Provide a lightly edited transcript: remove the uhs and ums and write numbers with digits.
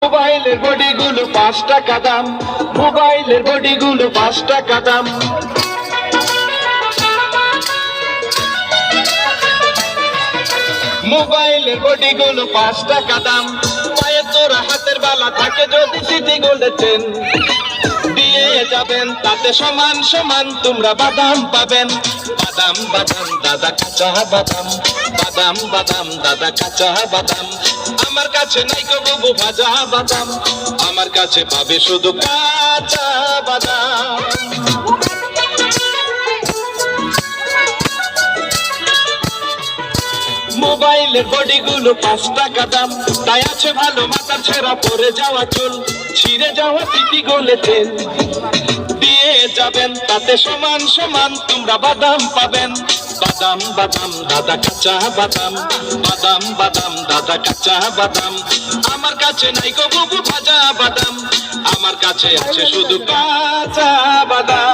মোবাইলের বডিগুলো 5 টাকা দাম, মোবাইলের বডিগুলো 5 টাকা দাম। মোবাইলের বডিগুলো 5 টাকা দাম। পায়ের তোরা হাতের বালা থাকে যদি সিটি গোল্ডের চেন দিয়ে যাবেন, তাতে সমান সমান তোমরা বাদাম পাবেন। বাদাম বাদাম দাদা কাঁচা বাদাম, বাদাম বাদাম দাদা কাঁচা বাদাম। আমার কাছে নাই গো বাবু ভাজা বাদাম, আমার কাছে পাবে শুধু কাঁচা বাদাম। মোবাইলের বডিগুলো 5 টাকা দাম, তাই আছে ভালো মাথা ছেঁড়া পরে যাওয়া চুল, ছিঁড়ে যাওয়া সিটি গোল্ডের চেন দিয়ে যাবেন, তাতে সমান সমান তোমরা বাদাম পাবেন। বাদাম বাদাম দাদা কাঁচা বাদাম, বাদাম বাদাম দাদা কাঁচা বাদাম। আমার কাছে নাই গো বাবু ভাজা বাদাম, আমার কাছে আছে শুধু কাঁচা বাদাম।